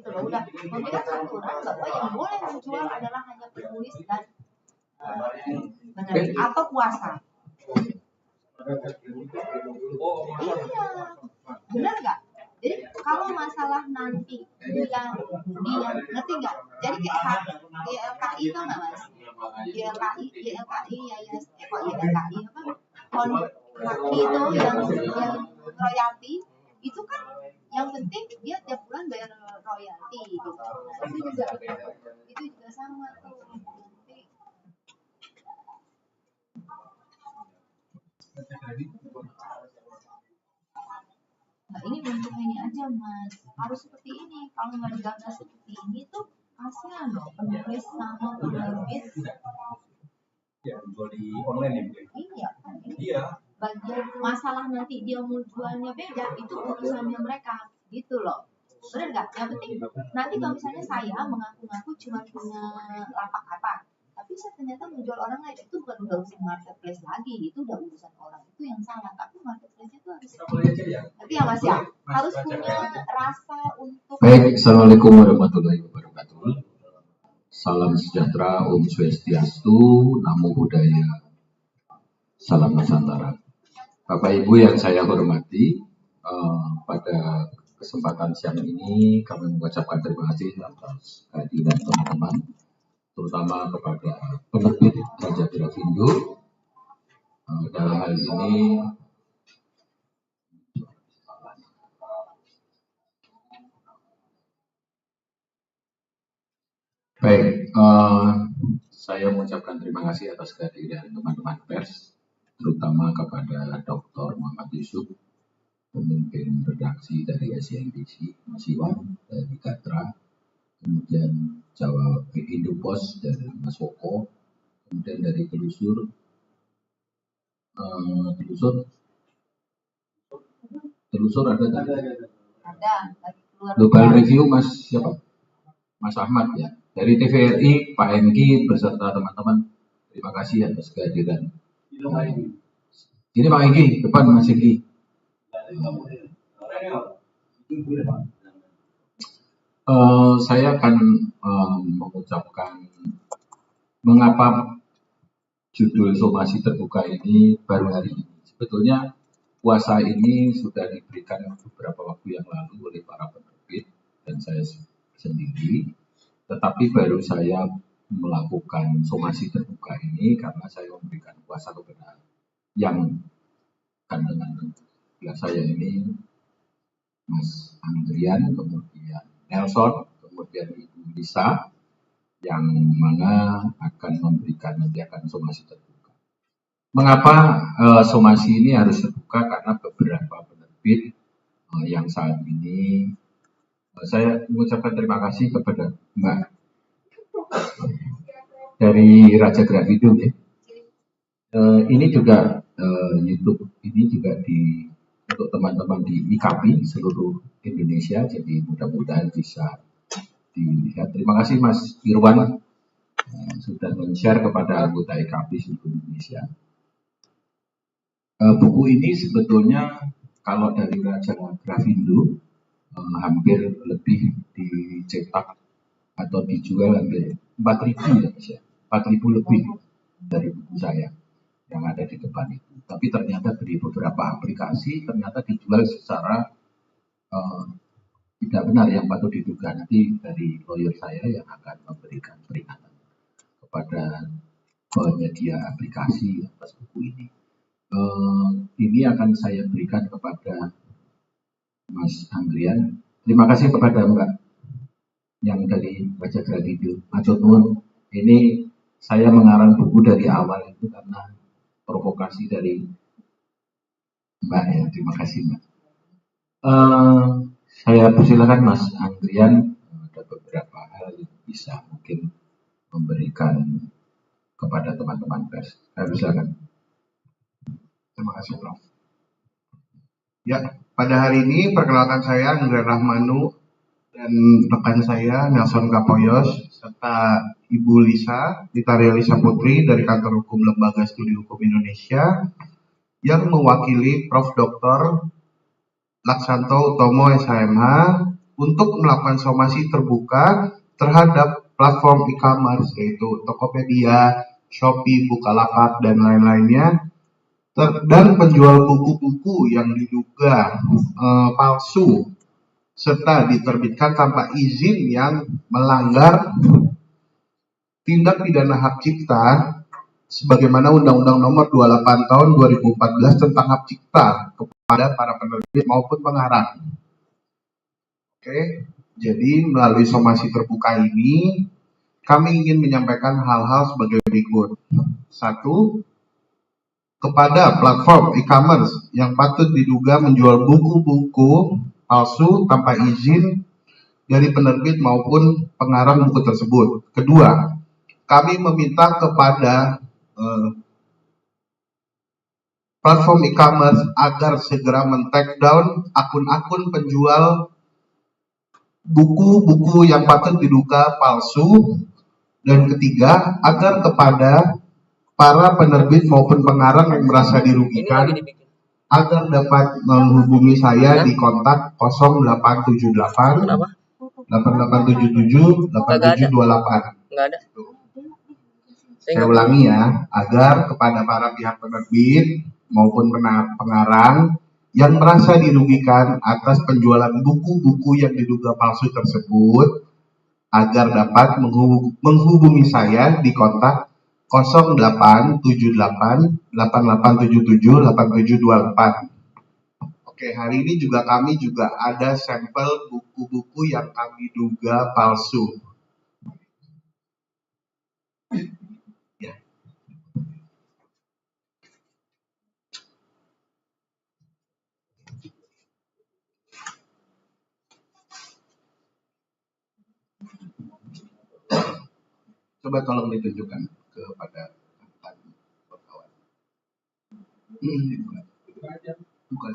gitu loh. Udah memberikan aturan bahwa yang boleh menjual adalah hanya penulis dan penerbit atau kuasa. Iya, benar nggak? Jadi kalau masalah nanti dia ngerti nggak? Jadi kayak YLKI itu nggak mas? YLKI itu yang royalti itu kan yang penting dia tiap bulan bayar royalti gitu. Itu juga sama tuh. Nah ini bentuk ini aja mas, harus seperti ini. Kalau nggak digagas seperti ini tuh kasihan loh penulis sama penerbit. Ya, jual di online ya? Iya kan? Iya. Bagian masalah nanti dia mau jualnya beda itu urusannya mereka gitu loh. Benar nggak? Yang penting nanti kalau misalnya saya mengaku-ngaku cuma punya lapak apa, tapi saya ternyata menjual orang lain itu bukan udah urusan marketplace lagi, itu udah urusan orang itu yang salah. Tapi marketplace itu harus. Tapi ya mas ya harus punya rasa untuk. Baik, assalamualaikum warahmatullahi wabarakatuh. Salam sejahtera, Om Swastiastu, Namo Buddhaya, Salam Nusantara. Bapak Ibu yang saya hormati, pada kesempatan siang ini kami mengucapkan terima kasih atas kehadiran teman-teman, terutama kepada penerbit Raja Grafindo. Dalam hal ini baik, saya mengucapkan terima kasih atas kehadiran teman-teman pers, terutama kepada Dr. Muhammad Yusuf, pemimpin redaksi dari SCNBC, Mas Iwan dari Gatra, kemudian Jawa Indopos dari Mas Woko, kemudian dari Telusur ada tadi? Ada. Global Review Mas siapa? Mas Ahmad ya. Dari TVRI Pak Enggi beserta teman-teman, terima kasih atas kehadiran. Ini Pak Enggi, depan Mas Enggi. Saya akan mengucapkan mengapa judul somasi terbuka ini baru hari ini. Sebetulnya kuasa ini sudah diberikan beberapa waktu yang lalu oleh para penerbit dan saya sendiri, tetapi baru saya melakukan somasi terbuka ini karena saya memberikan kuasa kepada yang dengan saya ini Mas Andrian, kemudian Nelson, kemudian Ibu Lisa, yang mana akan memberikan nanti akan somasi terbuka. Mengapa somasi ini harus terbuka? Karena beberapa penerbit yang saat ini saya mengucapkan terima kasih kepada Mbak dari Raja Grafindo ya. Ini juga YouTube ini juga untuk teman-teman di IKP seluruh Indonesia, jadi mudah-mudahan bisa dilihat. Terima kasih Mas Irwan sudah men-share kepada anggota IKP seluruh Indonesia. Buku ini sebetulnya kalau dari Raja Grafindo hampir lebih dicetak atau dijual hampir 4.000 ya, 4.000 lebih dari buku saya yang ada di depan itu. Tapi ternyata dari beberapa aplikasi ternyata dijual secara tidak benar, yang patut diduga. Nanti dari lawyer saya yang akan memberikan peringatan kepada penyedia aplikasi atas buku ini. Ini akan saya berikan kepada Mas Andrian. Terima kasih kepada Mbak yang dari Raja Grafindo. Matur nuwun. Ini saya mengarang buku dari awal itu karena provokasi dari Mbak ya. Terima kasih Mbak. Saya persilakan Mas Andrian, ada beberapa hal yang bisa mungkin memberikan kepada teman-teman pers. Saya persilakan. Terima kasih Prof. Ya, pada hari ini perkenalkan saya Andrian Rahmanu dan rekan saya Nelson Kapoyos serta Ibu Lisa Lisa Putri dari Kantor Hukum Lembaga Studi Hukum Indonesia yang mewakili Prof. Dr. Laksanto Utomo SHMH untuk melakukan somasi terbuka terhadap platform e-commerce yaitu Tokopedia, Shopee, Bukalapak, dan lain-lainnya, dan penjual buku-buku yang diduga palsu serta diterbitkan tanpa izin yang melanggar tindak pidana hak cipta sebagaimana Undang-Undang Nomor 28 Tahun 2014 tentang hak cipta kepada para penerbit maupun pengarang. Oke, jadi melalui somasi terbuka ini kami ingin menyampaikan hal-hal sebagai berikut. 1. Kepada platform e-commerce yang patut diduga menjual buku-buku palsu tanpa izin dari penerbit maupun pengarang buku tersebut. Kedua, kami meminta kepada platform e-commerce agar segera men-take down akun-akun penjual buku-buku yang patut diduga palsu. Dan ketiga, agar kepada para penerbit maupun pengarang yang merasa dirugikan agar dapat menghubungi saya di kontak 0878 8877 8728. Nggak ada. Saya ulangi ya, agar kepada para pihak penerbit maupun pengarang yang merasa dirugikan atas penjualan buku-buku yang diduga palsu tersebut agar dapat menghubungi saya di kontak 0878 8877 8728. Oke, hari ini kami juga ada sampel buku-buku yang kami duga palsu. Ya. Coba tolong ditunjukkan kepada kawan. Bukan.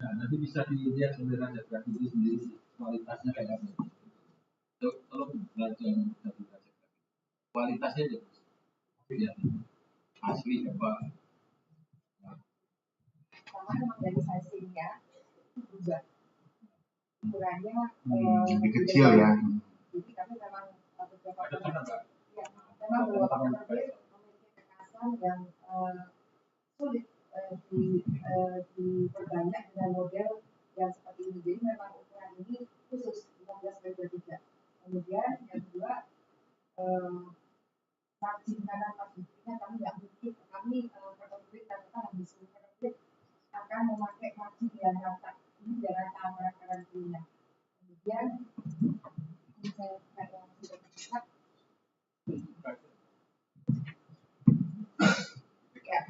Nah, nanti bisa dilihat saudara Jagrat itu sendiri kualitasnya kayak apa. Tolong baca kualitasnya aja. Ya, asli apa? Sama memang dari sizingnya juga ukurannya lebih kecil ya. Jadi kami memang beberapa memang beberapa memiliki kekhasan yang sulit diperbanyak dengan model yang seperti ini. Jadi memang ukuran ini khusus 15x3. Kemudian yang kedua margin kanan marginnya kami nggak mungkin kami penerbit karena habis penerbit akan memakai margin yang rata ini yang rata antara karantina. Kemudian saya sudah terlihat ya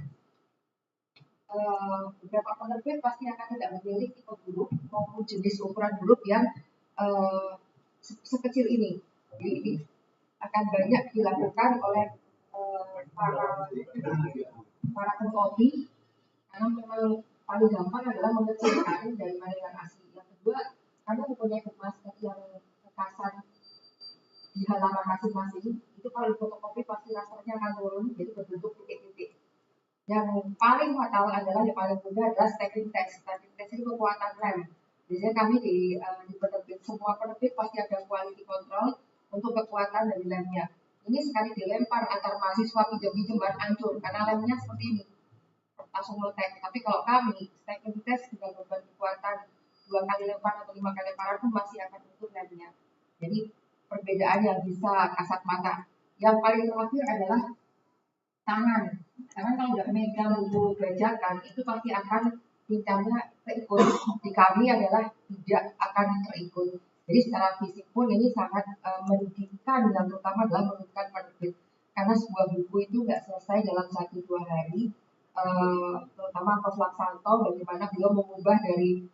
beberapa penerbit pasti akan tidak memilih tipe huruf maupun jenis ukuran huruf yang sekecil ini. Jadi ini akan banyak dilakukan oleh para pengkopi karena memang paling gampang adalah mengecilkan daripada yang asli. Yang kedua, karena mempunyai masker yang kekasan di halaman masing-masing, itu kalau fotokopi pasti rasternya akan turun, jadi berbentuk titik-titik. Yang paling fatal adalah yang paling mudah adalah stacking text. Stacking text itu kekuatan rem. Biasanya kami di penerbit, semua penerbit pasti ada quality control untuk kekuatan dari lemnya. Ini sekali dilempar antar mahasiswa pinjam-pinjaman hancur karena lemnya seperti ini langsung meletek. Tapi kalau kami stacking test dengan beban kekuatan 2 kali lempar atau 5 kali lemparan pun masih akan utuh lemnya. Jadi perbedaan yang bisa kasat mata. Yang paling terakhir adalah tangan. Karena kalau udah megang buku bajakan itu pasti akan pincangnya terikut. Di kami adalah tidak akan terikut. Jadi secara fisik pun ini sangat merugikan dan terutama adalah merugikan penerbit karena sebuah buku itu nggak selesai dalam 1-2 hari, terutama Prof. Laksanto bagaimana beliau mengubah dari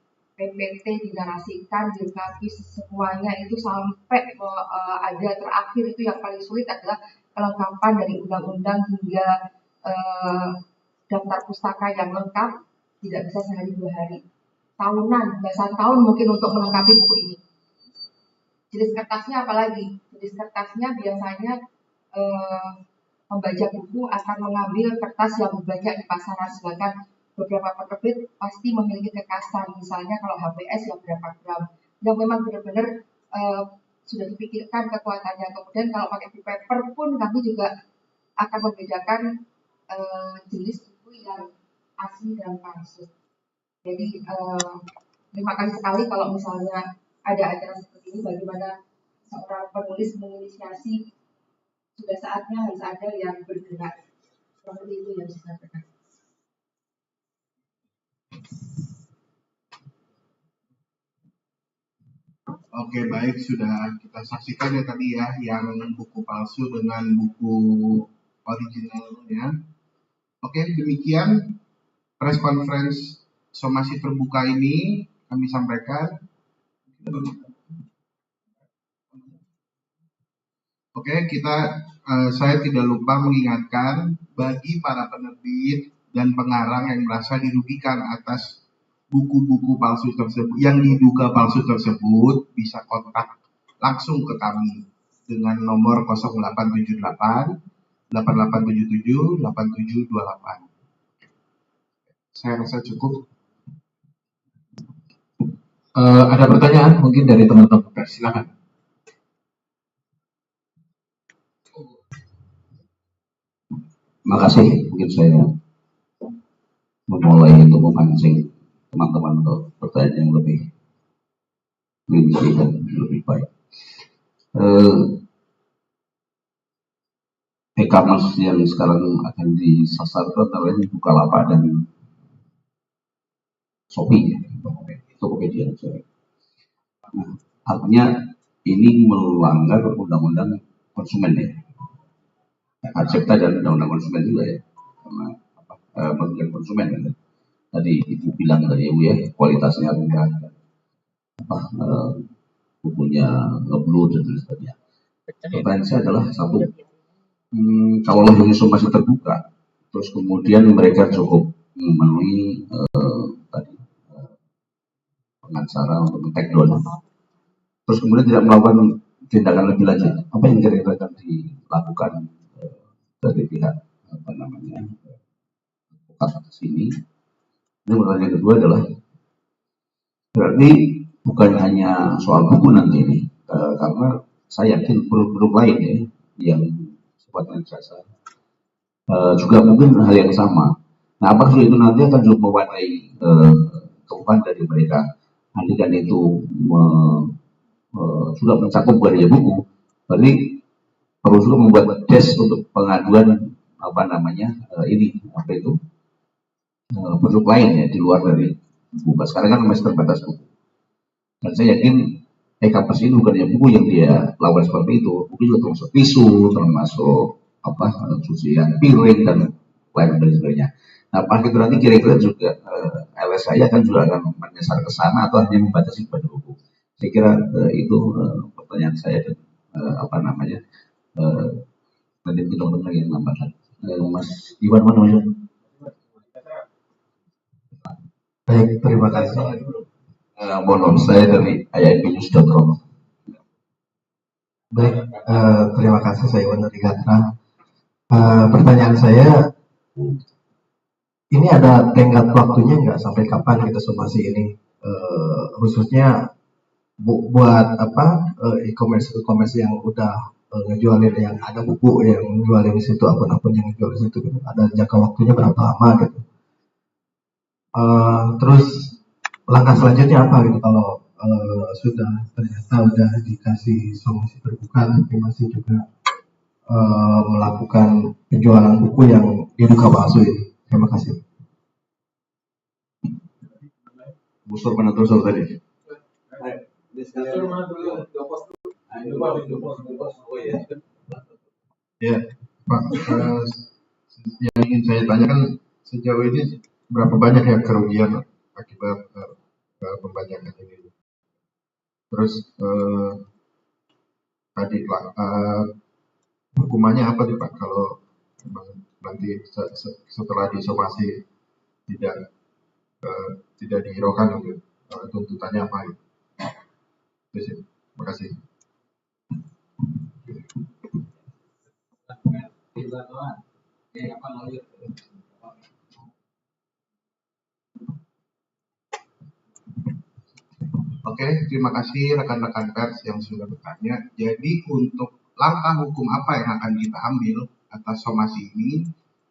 PPT dinarasikan, dilengkapi semuanya itu sampai ada terakhir itu yang paling sulit adalah kelengkapan dari undang-undang hingga daftar pustaka yang lengkap tidak bisa sehari 2 hari. Tahunan, belasan tahun mungkin untuk melengkapi buku ini. Jenis kertasnya apalagi? Jenis kertasnya biasanya membaca buku akan mengambil kertas yang banyak di pasaran, sedangkan beberapa penerbit pasti memiliki kekasan. Misalnya kalau HPS yang berapa gram, yang memang benar-benar sudah dipikirkan kekuatannya. Kemudian kalau pakai buku paper pun kami juga akan membedakan jenis buku yang asli dan palsu. Jadi terima kasih sekali kalau misalnya ada acara seperti ini, bagaimana seorang penulis menginisiasi, sudah saatnya harus ada yang bergerak. Seperti itu yang saya sampaikan. Oke, baik, sudah kita saksikan ya tadi ya, yang buku palsu dengan buku originalnya. Oke, demikian press conference somasi terbuka ini kami sampaikan. Oke, saya tidak lupa mengingatkan bagi para penerbit dan pengarang yang merasa dirugikan atas buku-buku palsu tersebut, yang diduga palsu tersebut, bisa kontak langsung ke kami dengan nomor 0878 8877 8728. Saya rasa cukup. Ada pertanyaan mungkin dari teman-teman, silakan. Makasih, mungkin saya memulai untuk memancing teman-teman untuk pertanyaan yang lebih rinci dan lebih baik. E-commerce yang sekarang akan disasar itu antara lain Bukalapak dan Shopee, Tokopedia. Nah, artinya ini melanggar undang-undang konsumen ya, hak cipta dan undang-undang konsumen juga ya, karena merugikan konsumen ya. Tadi Ibu bilang tadi Ibu ya, kualitasnya rendah, bukunya ngeblut dan sebagainya. Pertanyaan saya adalah satu, kalau ini masih terbuka, terus kemudian mereka cukup memenuhi tadi pengacara untuk men-take down, terus kemudian tidak melakukan tindakan lebih lanjut, apa yang kira-kira akan dilakukan dari pihak atas ini? Ini pertanyaan kedua adalah, berarti bukan hanya soal buku nanti ini, karena saya yakin produk-produk lain ya, yang sifatnya jasa juga mungkin hal yang sama. Nah, apakah itu nanti akan juga mewarnai kebutuhan dari mereka? Nanti kan itu sudah mencakup budaya buku, berarti perlu juga membuat desk untuk pengaduan produk lain ya di luar dari buku. Sekarang kan masih terbatas buku. Dan saya yakin e-commerce ini bukan hanya buku yang dia lakukan seperti itu, buku juga termasuk tisu, termasuk cucian piring dan lain sebagainya. Nah, apakah itu nanti kira-kira juga LSI akan menyasar ke sana atau hanya membatasi pada buku? Saya kira itu pertanyaan saya dan nanti teman-teman lagi yang nambahkan. Mas Iwan mana namanya? Baik, terima kasih. Mohon saya dari IIPnews.com. Baik, terima kasih, saya Iwan dari Gatra. Pertanyaan saya, ini ada tenggat waktunya nggak sampai kapan kita somasi ini? Khususnya buat e-commerce yang udah ngejualin, yang ada buku yang jualin di situ, akun-akun yang jual di situ, gitu. Ada jangka waktunya berapa lama gitu? Terus langkah selanjutnya apa gitu kalau sudah ternyata udah dikasih somasi terbuka tapi masih juga melakukan penjualan buku yang diduga palsu ini? Terima kasih. Busur mana terus tadi? Ya, Pak, yang ingin saya tanyakan sejauh ini berapa banyak ya kerugian akibat pembajakan ini. Terus tadi Pak, hukumannya apa nih Pak kalau nanti setelah disomasi tidak dihiraukan gitu, tuntutannya apa gitu? Terus ya, terima kasih. Oke, terima kasih rekan-rekan pers yang sudah bertanya. Jadi untuk langkah hukum apa yang akan kita ambil atas somasi ini,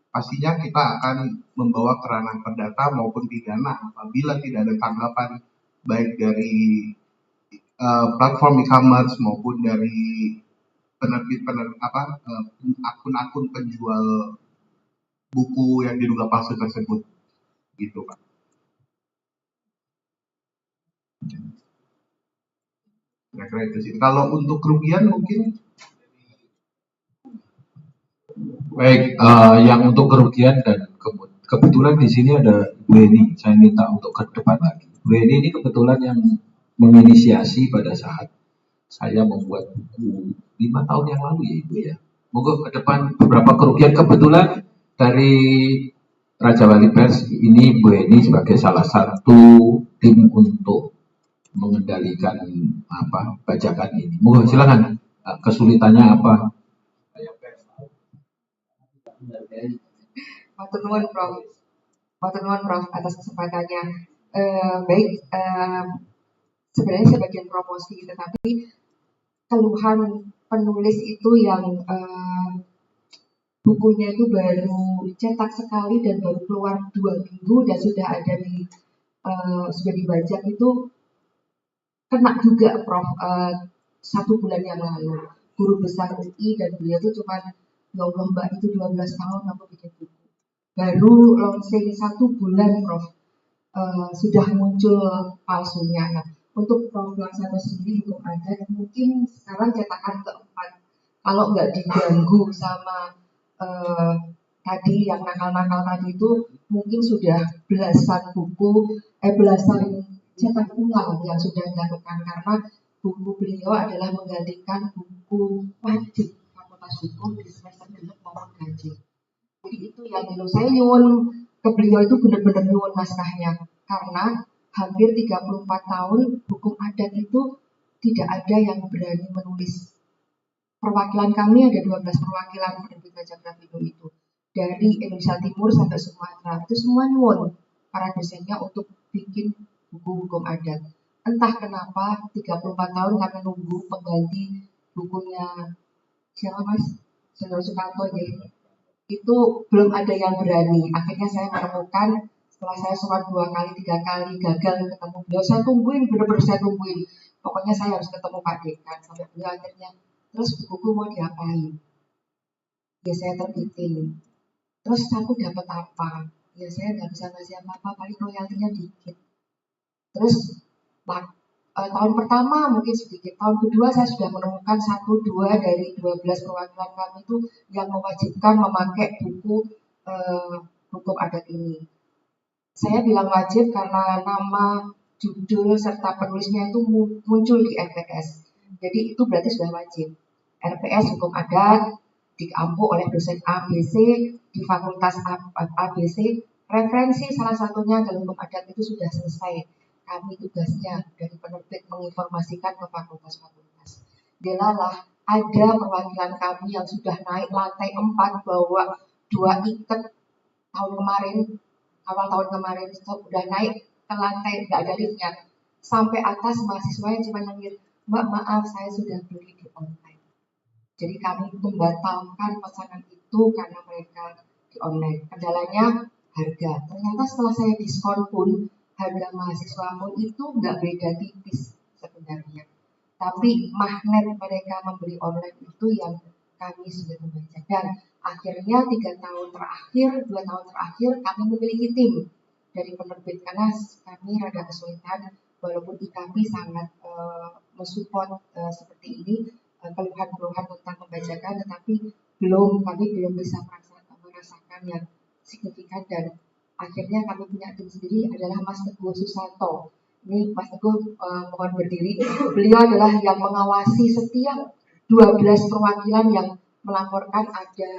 pastinya kita akan membawa ke ranah perdata maupun pidana apabila tidak ada tanggapan baik dari platform e-commerce maupun dari akun-akun penjual buku yang diduga palsu tersebut, gitu Pak. Kira-kira itu sih. Kalau untuk kerugian mungkin baik, yang untuk kerugian dan kebetulan di sini ada Bu Eni, saya minta untuk ke depan lagi. Bu Eni ini kebetulan yang menginisiasi pada saat saya membuat buku 5 tahun yang lalu ya Ibu ya. Monggo ke depan beberapa kerugian kebetulan dari Raja Wali Pers ini Bu Eni sebagai salah satu tim untuk mengendalikan bajakan ini. Monggo silakan. Kesulitannya apa? Matur nuwun Prof atas kesempatannya. Baik, sebenarnya sebagian promosi, tetapi keluhan penulis itu yang bukunya itu baru cetak sekali dan baru keluar 2 minggu dan sudah ada sudah dibajak itu kena juga Prof 1 bulan yang lalu. Guru besar UI dan beliau itu cuma ya Allah Mbak itu 12 tahun aku bikin buku. Baru launching 1 bulan Prof sudah muncul palsunya. Nah, untuk Prof Laksono sendiri hukum adat mungkin sekarang cetakan keempat. Kalau nggak diganggu sama tadi yang nakal-nakal tadi itu mungkin sudah belasan cetak ulang yang sudah dilakukan karena buku beliau adalah menggantikan buku wajib Fakultas Hukum di semester genep maupun ganjil. Jadi itu yang dulu saya nyuwun ke beliau itu benar-benar nyuwun naskahnya karena hampir 34 tahun hukum adat itu tidak ada yang berani menulis. Perwakilan kami ada 12 perwakilan penerbit Bajak Grafindo itu dari Indonesia Timur sampai Sumatera itu semua nyuwun para dosennya untuk bikin buku hukum adat. Entah kenapa 34 tahun kami nunggu pengganti bukunya siapa Mas? Saudara Sukanto ya. Itu belum ada yang berani. Akhirnya saya menemukan setelah saya soal 2 kali 3 kali gagal ketemu beliau, saya tungguin, benar-benar saya tungguin. Pokoknya saya harus ketemu Pak Dekan sampai beliau akhirnya terus buku mau diapain? Ya saya terbitin. Terus aku dapat apa? Ya saya nggak bisa ngasih apa-apa, paling royaltinya dikit. Terus tahun pertama mungkin sedikit, tahun kedua saya sudah menemukan 1-2 dari 12 perwakilan kami itu yang mewajibkan memakai buku hukum adat ini. Saya bilang wajib karena nama, judul, serta penulisnya itu muncul di RPS. Jadi itu berarti sudah wajib. RPS hukum adat diampu oleh dosen ABC di fakultas ABC. Referensi salah satunya dalam hukum adat itu sudah selesai. Kami tugasnya dari penerbit menginformasikan ke fakultas-fakultas. Delalah ada perwakilan kami yang sudah naik lantai 4 bawa 2 ikat tahun kemarin, awal tahun kemarin sudah naik ke lantai, nggak ada liftnya. Sampai atas mahasiswanya cuma nangis, Mbak maaf saya sudah beli di online. Jadi kami membatalkan pesanan itu karena mereka di online. Kendalanya harga. Ternyata setelah saya diskon pun harga mahasiswa pun itu nggak beda tipis sebenarnya. Tapi magnet mereka membeli online itu yang kami sudah membaca. Dan akhirnya 2 tahun terakhir kami memiliki tim dari penerbit karena kami rada kesulitan walaupun IKP sangat mensupport seperti ini keluhan-keluhan tentang pembajakan, tetapi kami belum bisa merasakan yang signifikan dan akhirnya kami punya tim sendiri adalah Mas Teguh Susanto ini Mas Teguh mohon berdiri. Beliau adalah yang mengawasi setiap 12 perwakilan yang melaporkan ada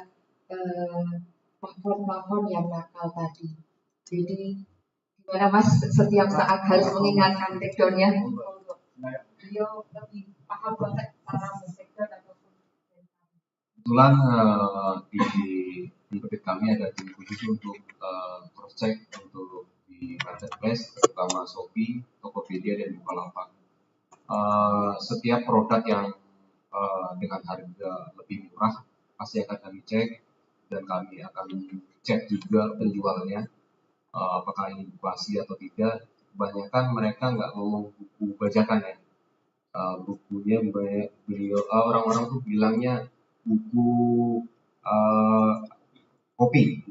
plafon-plafon yang nakal tadi. Jadi gimana Mas setiap saat harus mengingatkan take-down-nya? Beliau lebih paham banget cara men-take-down ataupun kebetulan di penerbit kami ada tim khusus untuk cross check untuk di marketplace terutama Shopee, Tokopedia dan Bukalapak. Setiap produk yang dengan harga lebih murah pasti akan kami cek dan kami akan cek juga penjualnya apakah ini basi atau tidak. Kebanyakan mereka nggak ngomong buku bajakan ya, bukunya beliau orang-orang tuh bilangnya buku kopi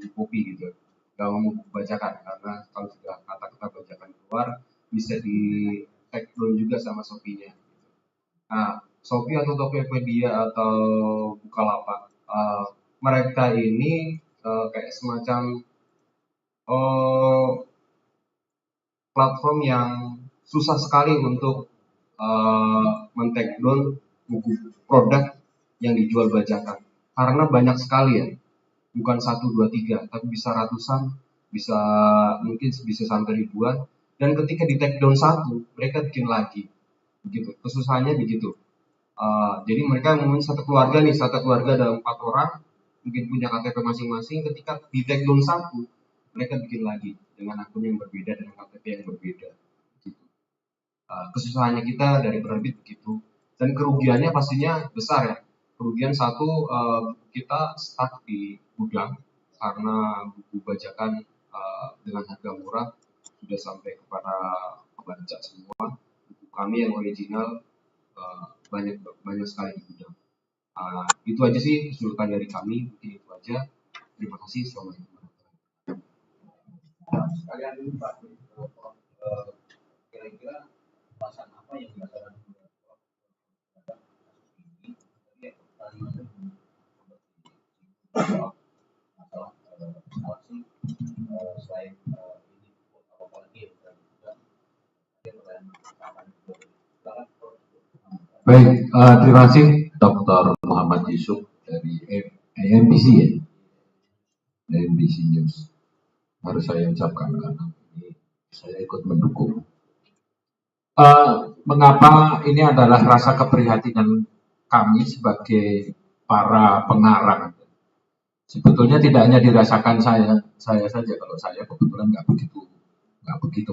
gitu, nggak ngomong buku bajakan karena kalau sudah kata-kata bajakan keluar bisa di take down juga sama Shopee-nya. Nah, Shopee atau Tokopedia atau Bukalapak, mereka ini kayak semacam platform yang susah sekali untuk men-take down buku produk yang dijual bajakan karena banyak sekali ya, bukan 1, 2, 3 tapi bisa ratusan, mungkin bisa sampai ribuan, dan ketika di take down satu mereka bikin lagi begitu. Kesusahannya begitu. Jadi mereka ngomongin satu keluarga ada 4 orang mungkin punya KTP masing-masing, ketika di take down satu mereka bikin lagi dengan akun yang berbeda dengan KTP yang berbeda gitu. Kesusahannya kita dari penerbit begitu, dan kerugiannya pastinya besar ya. Kerugian satu, kita stuck di gudang karena buku bajakan dengan harga murah sudah sampai kepada pembaca semua. Buku kami yang original banyak sekali di gudang. Itu aja sih kesulitan dari kami, mungkin itu aja. Terima kasih, assalamualaikum. Sekalian dulu Pak, kira-kira pasal apa yang dirasakan masalah selain ini apa lagi Baik, terima kasih Dr. Muhammad Yusuf dari AMBC ya, AMBC News. Harus saya ucapkan karena ini saya ikut mendukung. Mengapa ini adalah rasa keprihatinan kami sebagai para pengarang. Sebetulnya tidak hanya dirasakan saya saja, kalau saya kebetulan nggak begitu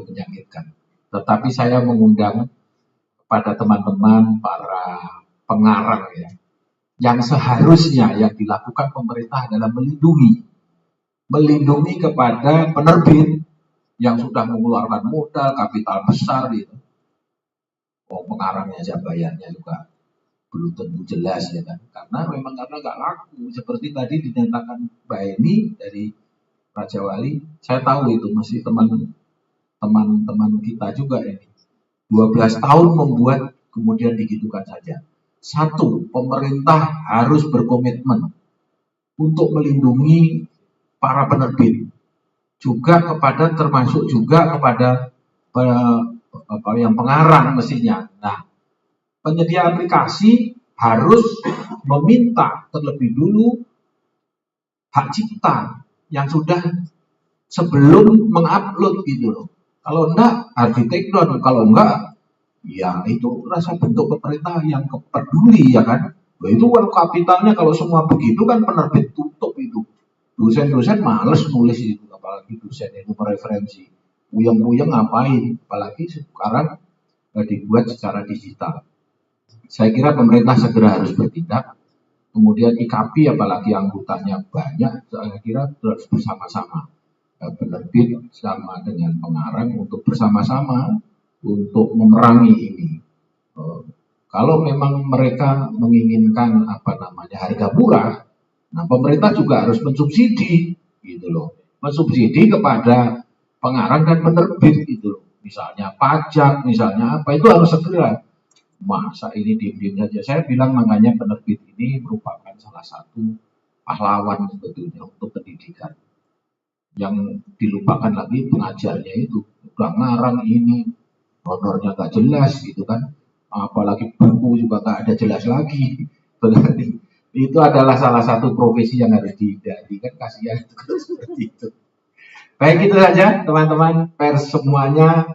menyakitkan. Tetapi saya mengundang kepada teman-teman para pengarang ya, yang seharusnya yang dilakukan pemerintah adalah melindungi kepada penerbit yang sudah mengeluarkan modal kapital besar gitu. Pengarangnya aja bayarnya juga belum tentu jelas ya kan, karena nggak laku. Seperti tadi dinyatakan Mbak Eni dari Raja Wali, saya tahu itu masih teman-teman kita juga ini 12 tahun membuat kemudian digitukan saja. Satu, pemerintah harus berkomitmen untuk melindungi para penerbit juga termasuk juga kepada yang pengarang mestinya. Nah, penyedia aplikasi harus meminta terlebih dulu hak cipta yang sudah sebelum mengupload gitu loh. Kalau enggak harus di take down, kalau enggak ya itu rasa bentuk pemerintah yang peduli ya kan. Itu uang kapitalnya, kalau semua begitu kan penerbit tutup itu. Dosen-dosen males nulis itu, apalagi dosen itu mereferensi. Puyeng-puyeng ngapain, apalagi sekarang dibuat secara digital. Saya kira pemerintah segera harus bertindak. Kemudian IKP apalagi anggotanya banyak, saya kira harus bersama-sama. Penerbit sama dengan pengarang untuk bersama-sama untuk memerangi ini. Kalau memang mereka menginginkan harga murah, nah pemerintah juga harus mensubsidi gitu loh. Mensubsidi kepada pengarang dan penerbit gitu loh. Misalnya pajak, misalnya apa, itu harus segera. Masa ini diem-diem saja. Saya bilang makanya penerbit ini merupakan salah satu pahlawan sebetulnya untuk pendidikan. Yang dilupakan lagi pengajarnya itu. Udah ngarang ini, honornya nggak jelas gitu kan, apalagi buku juga nggak ada jelas lagi. Berarti itu adalah salah satu profesi yang harus dihindari, kan kasihan kalau seperti itu. Baik, itu saja teman-teman pers semuanya.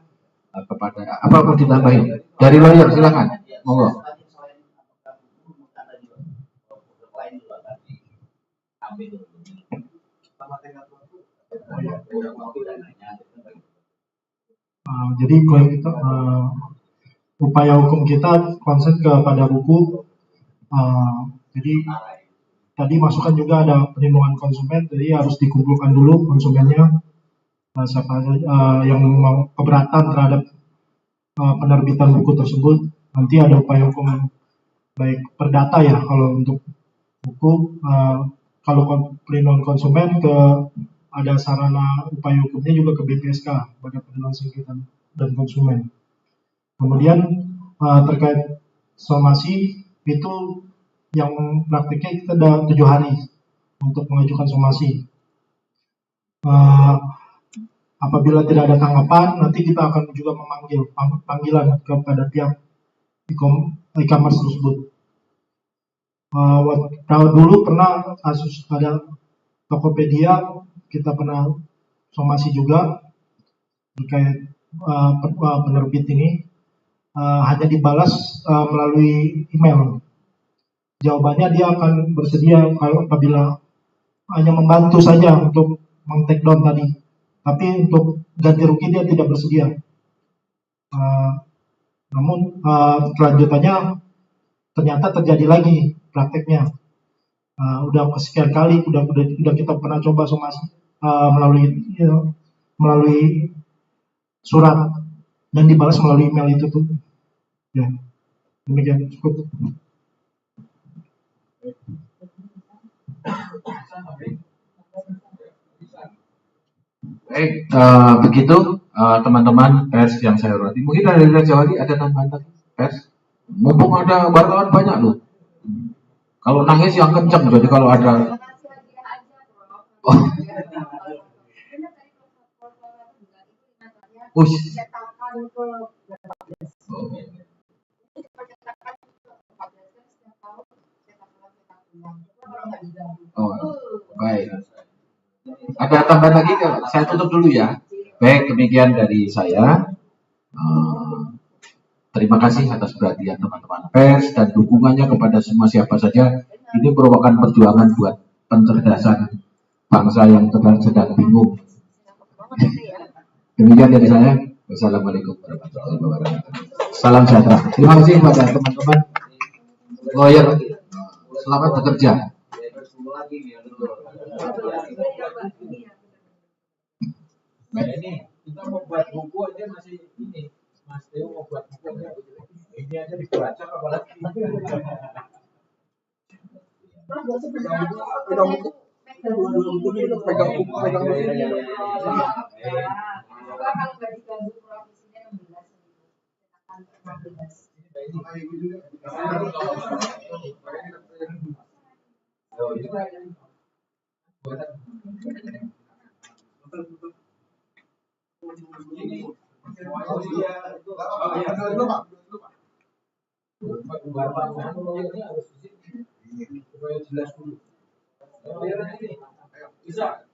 Kepada apa mau ditambahin dari lawyer, silakan, monggo. Jadi kalau kita upaya hukum kita konsep kepada buku. Jadi tadi masukan juga ada perlindungan konsumen, jadi harus dikumpulkan dulu konsumennya, siapa yang mau keberatan terhadap penerbitan buku tersebut. Nanti ada upaya hukum baik perdata ya kalau untuk buku, kalau perlindungan konsumen ke ada sarana upaya hukumnya juga ke BPSK, Badan Perlindungan Sengketa dan Konsumen. Kemudian terkait somasi itu yang praktiknya kita ada 7 hari untuk mengajukan somasi. Apabila tidak ada tanggapan, nanti kita akan juga memanggil panggilan kepada pihak e-commerce tersebut. Dulu pernah kasus ada Tokopedia, kita pernah somasi juga terkait penerbit ini, hanya dibalas melalui email. Jawabannya dia akan bersedia kalau apabila hanya membantu saja untuk meng-take down tadi, tapi untuk ganti rugi dia tidak bersedia. Namun kelanjutannya ternyata terjadi lagi prakteknya. Udah sekian kali, udah kita pernah coba somasi melalui surat dan dibalas melalui email itu tuh. Ya, demikian cukup. Baik, begitu teman-teman pers yang saya hormati. Mungkin dari Jawadi ada tambahan tadi pers. Mumpung ada wartawan banyak loh. Kalau nangis yang kencang, jadi kalau ada. Oh. Oh, baik. Ada tambahan lagi? Saya tutup dulu ya. Baik, demikian dari saya. Terima kasih atas perhatian teman-teman pers dan dukungannya kepada semua siapa saja. Ini merupakan perjuangan buat pencerdasan bangsa yang sedang bingung. Demikian dari saya. Wassalamualaikum warahmatullahi wabarakatuh. Salam sejahtera. Terima kasih kepada teman-teman lawyer. Selamat bekerja. Nah, ini kita mau buat buku aja masih ini, Mas Teo mau buat buku aja, ini aja dibaca apalagi. Supaya jelas dulu. Bisa.